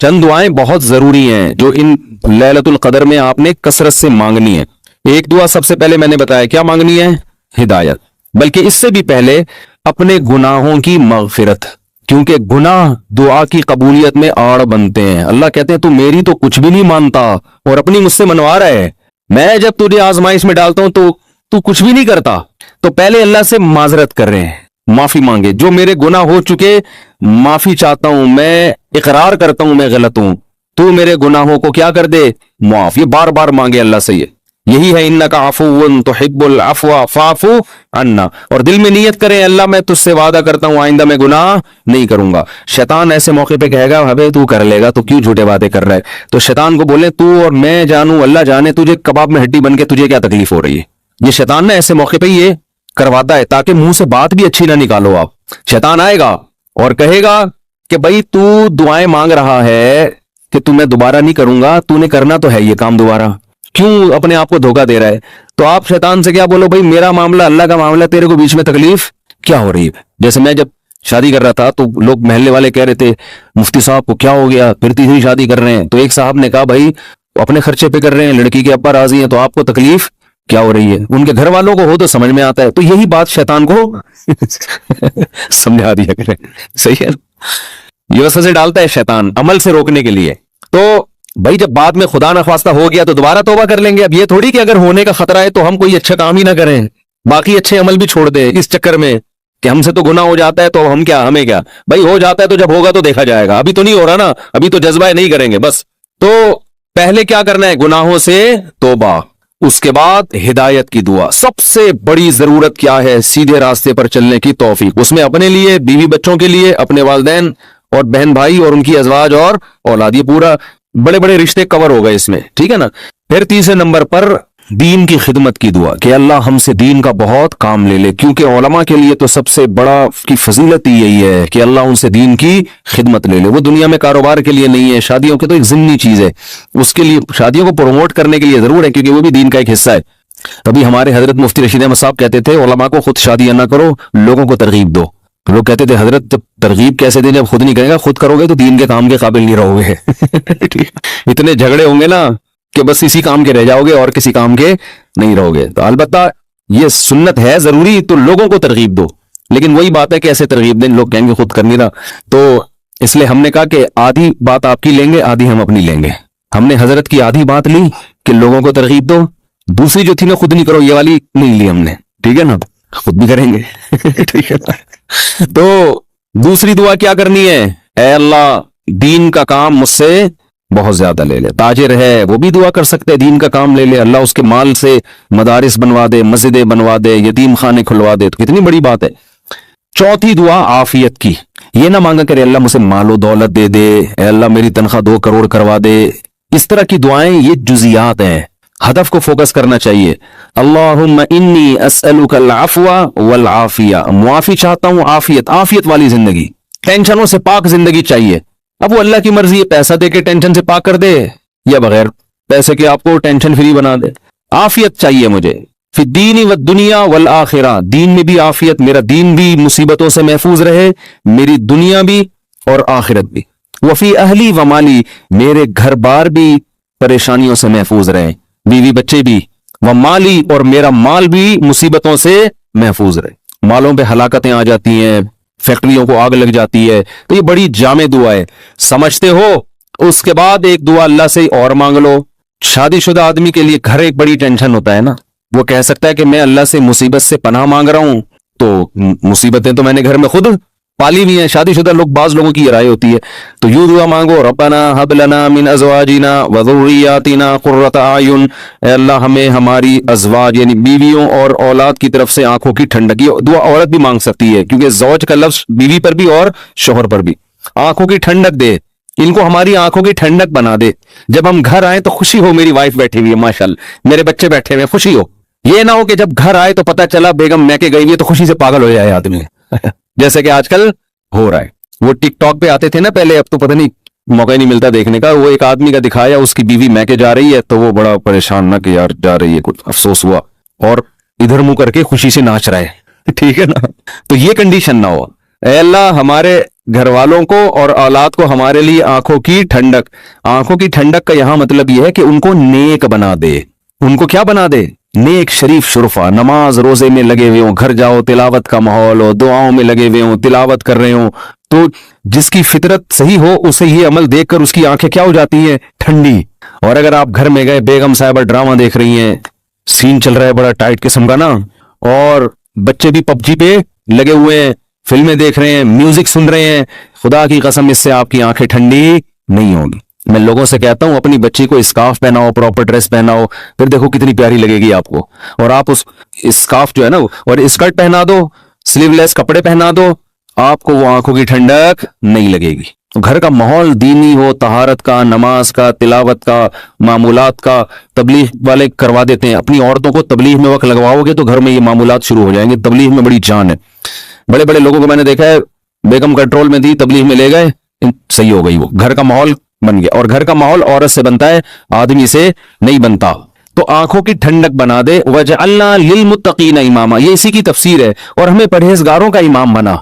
چند دعائیں بہت ضروری ہیں جو ان لیلۃ القدر میں آپ نے کثرت سے مانگنی ہے. ایک دعا سب سے پہلے میں نے بتایا کیا مانگنی ہے؟ ہدایت. بلکہ اس سے بھی پہلے اپنے گناہوں کی مغفرت، کیونکہ گناہ دعا کی قبولیت میں آڑ بنتے ہیں. اللہ کہتے ہیں تو میری تو کچھ بھی نہیں مانتا اور اپنی مجھ سے منوا رہا ہے. میں جب تجھے آزمائش میں ڈالتا ہوں تو کچھ بھی نہیں کرتا. تو پہلے اللہ سے معذرت کر رہے ہیں، معافی مانگے. جو میرے گناہ ہو چکے معافی چاہتا ہوں، میں اقرار کرتا ہوں میں غلط ہوں، تو میرے گناہوں کو کیا کر دے؟ معاف. یہ بار بار مانگے اللہ سے. یہی ہے انک عفو تحب العفو فاعف عنا. اور دل میں نیت کریں اللہ میں تجھ سے وعدہ کرتا ہوں آئندہ میں گناہ نہیں کروں گا. شیطان ایسے موقع پہ کہے گا ابے تو کر لے گا، تو کیوں جھوٹے وعدے کر رہا ہے؟ تو شیطان کو بولیں تو اور میں جانوں اللہ جانے تجھے کباب میں ہڈی بن کے تجھے کیا تکلیف ہو رہی ہے. یہ شیطان نے ایسے موقع پہ یہ کرواتا ہے تاکہ منہ سے بات بھی اچھی نہ نکالو آپ. شیطان آئے گا اور کہے گا کہ بھائی تو دعائیں مانگ رہا ہے کہ تو میں دوبارہ نہیں کروں گا، تو نے کرنا تو ہے یہ کام دوبارہ، کیوں اپنے آپ کو دھوکہ دے رہا ہے؟ تو آپ شیطان سے کیا بولو بھائی میرا معاملہ اللہ کا معاملہ، تیرے کو بیچ میں تکلیف کیا ہو رہی ہے؟ جیسے میں جب شادی کر رہا تھا تو لوگ محلے والے کہہ رہے تھے مفتی صاحب کو کیا ہو گیا پھر تیسری شادی کر رہے ہیں. تو ایک صاحب نے کہا بھائی اپنے خرچے پہ کر رہے ہیں، لڑکی کے ابا راضی ہیں، تو آپ کو تکلیف کیا ہو رہی ہے؟ ان کے گھر والوں کو ہو تو سمجھ میں آتا ہے. تو یہی بات شیطان کو سمجھا دیا کرے. صحیح ہے، یہ وسوسے ڈالتا ہے شیطان عمل سے روکنے کے لیے. تو بھائی جب بعد میں خدا نخواستہ ہو گیا تو دوبارہ توبہ کر لیں گے. اب یہ تھوڑی کہ اگر ہونے کا خطرہ ہے تو ہم کوئی اچھا کام ہی نہ کریں، باقی اچھے عمل بھی چھوڑ دیں اس چکر میں کہ ہم سے تو گناہ ہو جاتا ہے تو ہم کیا، ہمیں کیا بھائی، ہو جاتا ہے تو جب ہوگا تو دیکھا جائے گا. ابھی تو نہیں ہو رہا نا، ابھی تو جذبہ ہے نہیں کریں گے بس. تو پہلے کیا کرنا ہے؟ گناہوں سے توبہ. اس کے بعد ہدایت کی دعا. سب سے بڑی ضرورت کیا ہے؟ سیدھے راستے پر چلنے کی توفیق. اس میں اپنے لیے، بیوی بچوں کے لیے، اپنے والدین اور بہن بھائی اور ان کی ازواج اور اولاد، یہ پورا بڑے بڑے رشتے کور ہو گئے اس میں، ٹھیک ہے نا. پھر تیسرے نمبر پر دین کی خدمت کی دعا کہ اللہ ہم سے دین کا بہت کام لے لے، کیونکہ علماء کے لیے تو سب سے بڑا کی فضیلت ہی یہی ہے کہ اللہ ان سے دین کی خدمت لے لے. وہ دنیا میں کاروبار کے لیے نہیں ہے، شادیوں کے تو ایک ضمنی چیز ہے، اس کے لیے شادیوں کو پروموٹ کرنے کے لیے ضرور ہے کیونکہ وہ بھی دین کا ایک حصہ ہے. ابھی ہمارے حضرت مفتی رشید احمد صاحب کہتے تھے علماء کو خود شادیاں نہ کرو، لوگوں کو ترغیب دو. لوگ کہتے تھے حضرت جب ترغیب کیسے دیں جب خود نہیں کرے گا، خود کرو گے تو دین کے کام کے قابل نہیں رہو گے. اتنے جھگڑے ہوں گے نا کہ بس اسی کام کے رہ جاؤ گے اور کسی کام کے نہیں رہو گے. تو البتہ یہ سنت ہے ضروری، تو لوگوں کو ترغیب دو، لیکن وہی بات ہے کہ ایسے ترغیب دیں لوگ کہیں گے خود کر نہیں رہا. تو اس لیے ہم نے کہا کہ آدھی بات آپ کی لیں گے، آدھی ہم اپنی لیں گے. ہم نے حضرت کی آدھی بات لی کہ لوگوں کو ترغیب دو، دوسری جو تھی نا خود نہیں کرو، یہ والی نہیں لی ہم نے، ٹھیک ہے نا، خود بھی کریں گے. ٹھیک ہے نا. تو دوسری دعا کیا کرنی ہے؟ اے اللہ دین کا کام مجھ سے بہت زیادہ لے لے. تاجر ہے وہ بھی دعا کر سکتے دین کا کام لے لے، اللہ اس کے مال سے مدارس بنوا دے، مسجدیں بنوا دے، یتیم خانے کھلوا دے، تو کتنی بڑی بات ہے. چوتھی دعا عافیت کی. یہ نہ مانگا کرے اللہ مجھے مال و دولت دے دے، اے اللہ میری تنخواہ 2 کروڑ کروا دے. اس طرح کی دعائیں یہ جزیات ہیں، ہدف کو فوکس کرنا چاہیے. اللہم انی اسألک العفو والعافیہ، معافی چاہتا ہوں، عافیت والی زندگی، ٹینشنوں سے پاک زندگی چاہیے. اب وہ اللہ کی مرضی ہے، پیسہ دے کے ٹینشن سے پاک کر دے یا بغیر پیسے کے آپ کو ٹینشن فری بنا دے. عافیت چاہیے مجھے فی الدین والدنیا والآخرہ. دین میں بھی عافیت، میرا دین بھی مصیبتوں سے محفوظ رہے، میری دنیا بھی اور آخرت بھی. وفی اہلی و مالی، میرے گھر بار بھی پریشانیوں سے محفوظ رہے، بیوی بچے بھی، و مالی اور میرا مال بھی مصیبتوں سے محفوظ رہے. مالوں پہ ہلاکتیں آ جاتی ہیں، فیکٹریوں کو آگ لگ جاتی ہے. تو یہ بڑی جامع دعا ہے، سمجھتے ہو. اس کے بعد ایک دعا اللہ سے اور مانگ لو. شادی شدہ آدمی کے لیے گھر ایک بڑی ٹینشن ہوتا ہے نا. وہ کہہ سکتا ہے کہ میں اللہ سے مصیبت سے پناہ مانگ رہا ہوں، تو مصیبتیں تو میں نے گھر میں خود پالی ہوئی ہیں. شادی شدہ لوگ، بعض لوگوں کی یہ رائے ہوتی ہے، تو یوں دعا مانگو ربنا ہب لنا من ازواجنا وذریاتنا قرۃ اعین. اے اللہ ہمیں ہماری ازواج یعنی بیویوں اور اولاد کی طرف سے آنکھوں کی ٹھنڈک. یہ دعا عورت بھی مانگ سکتی ہے کیونکہ زوج کا لفظ بیوی پر بھی اور شوہر پر بھی. آنکھوں کی ٹھنڈک دے، ان کو ہماری آنکھوں کی ٹھنڈک بنا دے. جب ہم گھر آئیں تو خوشی ہو، میری وائف بیٹھی ہوئی ہے ماشاءاللہ، میرے بچے بیٹھے ہوئے، خوشی ہو. یہ نہ ہو کہ جب گھر آئے تو پتہ چلا بیگم میکے گئی ہوئی ہے تو خوشی سے پاگل ہو جائے آدمی. جیسے کہ آج کل ہو رہا ہے. وہ ٹک ٹاک پہ آتے تھے نا پہلے، اب تو پتہ نہیں موقع ہی نہیں ملتا دیکھنے کا. وہ ایک آدمی کا دکھایا، اس کی بیوی میکے جا رہی ہے تو وہ بڑا پریشان نہ کہ یار جا رہی ہے، کچھ افسوس ہوا، اور ادھر منہ کر کے خوشی سے ناچ رہا ہے. ٹھیک ہے نا. تو یہ کنڈیشن نہ ہو. اے اللہ ہمارے گھر والوں کو اور اولاد کو ہمارے لیے آنکھوں کی ٹھنڈک. آنکھوں کی ٹھنڈک کا یہاں مطلب یہ ہے کہ ان کو نیک بنا دے. ان کو کیا بنا دے؟ نیک شریف شرفا. نماز روزے میں لگے ہوئے ہوں, گھر جاؤ تلاوت کا ماحول ہو, دعاؤں میں لگے ہوئے ہوں, تلاوت کر رہے ہوں, تو جس کی فطرت صحیح ہو اسے یہ عمل دیکھ کر اس کی آنکھیں کیا ہو جاتی ہیں؟ ٹھنڈی. اور اگر آپ گھر میں گئے, بیگم صاحبہ ڈرامہ دیکھ رہی ہیں, سین چل رہا ہے بڑا ٹائٹ قسم کا نا, اور بچے بھی پب جی پہ لگے ہوئے ہیں, فلمیں دیکھ رہے ہیں, میوزک سن رہے ہیں, خدا کی قسم اس سے آپ کی آنکھیں ٹھنڈی نہیں ہوگی. میں لوگوں سے کہتا ہوں اپنی بچی کو اسکارف پہناؤ, پراپر ڈریس پہناؤ, پھر دیکھو کتنی پیاری لگے گی آپ کو. اور آپ اس اسکارف جو ہے نا اور اسکرٹ پہنا دو, سلیو لیس کپڑے پہنا دو, آپ کو وہ آنکھوں کی ٹھنڈک نہیں لگے گی. گھر کا ماحول دینی ہو, طہارت کا, نماز کا, تلاوت کا, معمولات کا. تبلیغ والے کروا دیتے ہیں, اپنی عورتوں کو تبلیغ میں وقت لگواؤ گے تو گھر میں یہ معمولات شروع ہو جائیں گے. تبلیغ میں بڑی جان ہے. بڑے بڑے لوگوں کو میں نے دیکھا ہے, بیگم کنٹرول میں دی, تبلیغ میں لے گئے, صحیح ہو گئی, وہ گھر کا ماحول بن گیا. اور گھر کا ماحول عورت سے بنتا ہے, آدمی سے نہیں بنتا. تو آنکھوں کی ٹھنڈک بنا دے. وَجَعَلْنَا لِلْمُتَّقِينَ إِمَامًا, یہ اسی کی تفسیر ہے. اور ہمیں پرہیزگاروں کا امام بنا.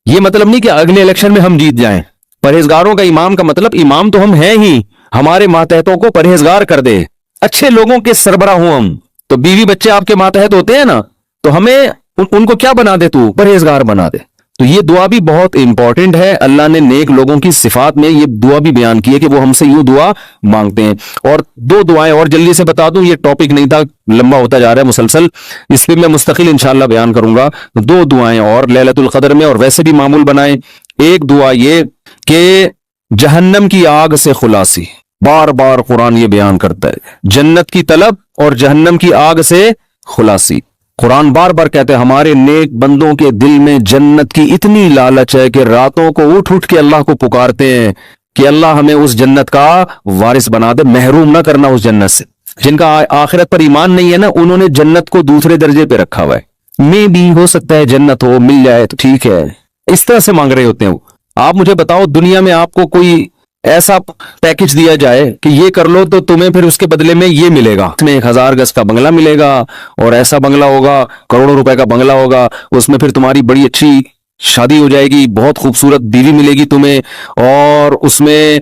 یہ مطلب نہیں کہ اگلے الیکشن میں ہم جیت جائیں. پرہیزگاروں کا امام کا مطلب امام تو ہم ہیں ہی, ہمارے ماتحتوں کو پرہیزگار کر دے, اچھے لوگوں کے سربراہ ہوں ہم. تو بیوی بچے آپ کے ماتحت ہوتے ہیں نا, تو ہمیں ان کو کیا بنا دے, تو پرہیزگار بنا دے. تو یہ دعا بھی بہت امپورٹنٹ ہے. اللہ نے نیک لوگوں کی صفات میں یہ دعا بھی بیان کی ہے کہ وہ ہم سے یوں دعا مانگتے ہیں. اور دو دعائیں اور جلدی سے بتا دوں, یہ ٹاپک نہیں تھا, لمبا ہوتا جا رہا ہے مسلسل, اس پہ میں مستقل انشاءاللہ بیان کروں گا. دو دعائیں اور لیلۃ القدر میں, اور ویسے بھی معمول بنائیں. ایک دعا یہ کہ جہنم کی آگ سے خلاصی, بار بار قرآن یہ بیان کرتا ہے, جنت کی طلب اور جہنم کی آگ سے خلاصی. قرآن بار بار کہتے ہیں ہمارے نیک بندوں کے دل میں جنت کی اتنی لالچ ہے کہ راتوں کو اٹھ اٹھ کے اللہ کو پکارتے ہیں کہ اللہ ہمیں اس جنت کا وارث بنا دے, محروم نہ کرنا اس جنت سے. جن کا آخرت پر ایمان نہیں ہے نا, انہوں نے جنت کو دوسرے درجے پہ رکھا ہوا ہے. میں بھی ہو سکتا ہے جنت ہو, مل جائے تو ٹھیک ہے, اس طرح سے مانگ رہے ہوتے ہیں وہ. آپ مجھے بتاؤ, دنیا میں آپ کو کوئی ایسا پیکج دیا جائے کہ یہ کر لو تو تمہیں پھر اس کے بدلے میں یہ ملے گا, اس میں 1000 گز کا بنگلہ ملے گا, اور ایسا بنگلہ ہوگا, کروڑوں روپے کا بنگلہ ہوگا, اس میں پھر تمہاری بڑی اچھی شادی ہو جائے گی, بہت خوبصورت بیوی ملے گی تمہیں, اور اس میں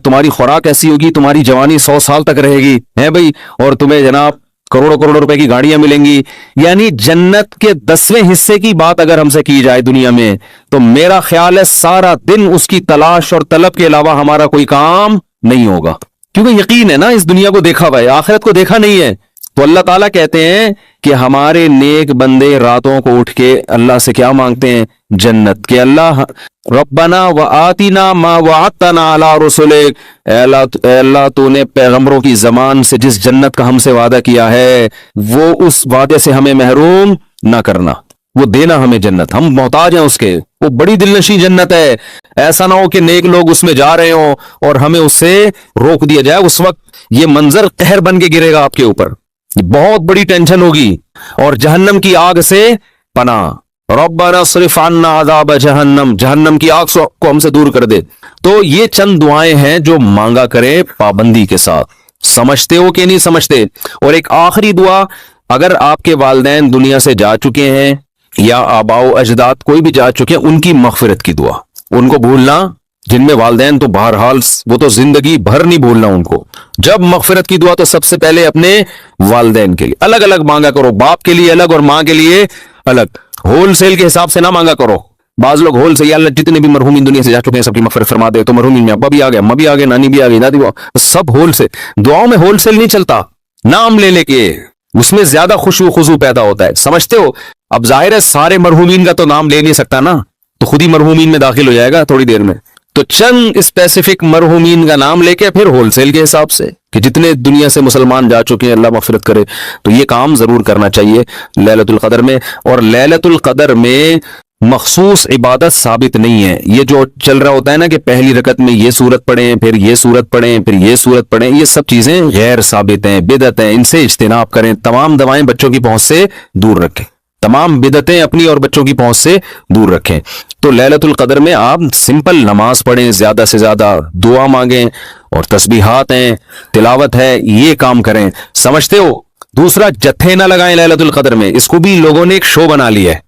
تمہاری خوراک ایسی ہوگی, تمہاری جوانی 100 سال تک رہے گی, ہے بھائی, اور تمہیں جناب کروڑوں کروڑوں روپے کی گاڑیاں ملیں گی. یعنی جنت کے 10ویں حصے کی بات اگر ہم سے کی جائے دنیا میں, تو میرا خیال ہے سارا دن اس کی تلاش اور طلب کے علاوہ ہمارا کوئی کام نہیں ہوگا. کیونکہ یقین ہے نا, اس دنیا کو دیکھا ہوا ہے, آخرت کو دیکھا نہیں ہے. تو اللہ تعالیٰ کہتے ہیں کہ ہمارے نیک بندے راتوں کو اٹھ کے اللہ سے کیا مانگتے ہیں؟ جنت. کہ اللہ ربنا وآتنا ما وعدتنا علی رسولک, اے اللہ تو نے پیغمبروں کی زبان سے جس جنت کا ہم سے وعدہ کیا ہے وہ اس وعدے سے ہمیں محروم نہ کرنا, وہ دینا ہمیں جنت, ہم محتاج ہیں اس کے. وہ بڑی دل نشیں جنت ہے, ایسا نہ ہو کہ نیک لوگ اس میں جا رہے ہوں اور ہمیں اس سے روک دیا جائے. اس وقت یہ منظر قہر بن کے گرے گا آپ کے اوپر, بہت بڑی ٹینشن ہوگی. اور جہنم کی آگ سے پناہ, ربنا اصرف عنا عذاب جہنم, جہنم کی آگ کو ہم سے دور کر دے. تو یہ چند دعائیں ہیں جو مانگا کریں پابندی کے ساتھ. سمجھتے ہو کہ نہیں سمجھتے؟ اور ایک آخری دعا, اگر آپ کے والدین دنیا سے جا چکے ہیں یا آباء و اجداد کوئی بھی جا چکے ہیں, ان کی مغفرت کی دعا. ان کو بھولنا, جن میں والدین تو بہرحال وہ تو زندگی بھر نہیں بھولنا ان کو. جب مغفرت کی دعا تو سب سے پہلے اپنے والدین کے لیے الگ الگ مانگا کرو, باپ کے لیے الگ اور ماں کے لیے الگ. ہول سیل کے حساب سے نہ مانگا کرو. بعض لوگ ہول سے, یا اللہ جتنے بھی مرحومین دنیا سے جا چکے ہیں سب کی مغفرت فرما دے. تو مرحومین میں ابا بھی آ گئے, اما بھی آ گئے, نانی بھی آ گئی, دادی بھی, سب ہول سے. دعاؤں میں ہول سیل نہیں چلتا, نام لے لے کے, اس میں زیادہ خشوع خضوع پیدا ہوتا ہے. سمجھتے ہو؟ اب ظاہر ہے سارے مرحومین کا تو نام لے نہیں سکتا نا, تو خود ہی مرحومین میں داخل ہو جائے گا تھوڑی دیر میں. تو چند اسپیسیفک مرحومین کا نام لے کے پھر ہول سیل کے حساب سے کہ جتنے دنیا سے مسلمان جا چکے ہیں اللہ مغفرت کرے. تو یہ کام ضرور کرنا چاہیے لیلۃ القدر میں. اور لیلۃ القدر میں مخصوص عبادت ثابت نہیں ہے. یہ جو چل رہا ہوتا ہے نا کہ پہلی رکعت میں یہ سورت پڑھیں, پھر یہ سورت پڑھیں, پھر یہ سورت پڑھیں, یہ سب چیزیں غیر ثابت ہیں, بدعت ہیں. ان سے اجتناب کریں. تمام دوائیں بچوں کی پہنچ سے دور رکھیں, تمام بدعتیں اپنی اور بچوں کی پہنچ سے دور رکھیں. تو لیلۃ القدر میں آپ سمپل نماز پڑھیں, زیادہ سے زیادہ دعا مانگیں, اور تسبیحات ہیں, تلاوت ہے, یہ کام کریں. سمجھتے ہو؟ دوسرا, جتھے نہ لگائیں لیلۃ القدر میں. اس کو بھی لوگوں نے ایک شو بنا لیا ہے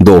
2।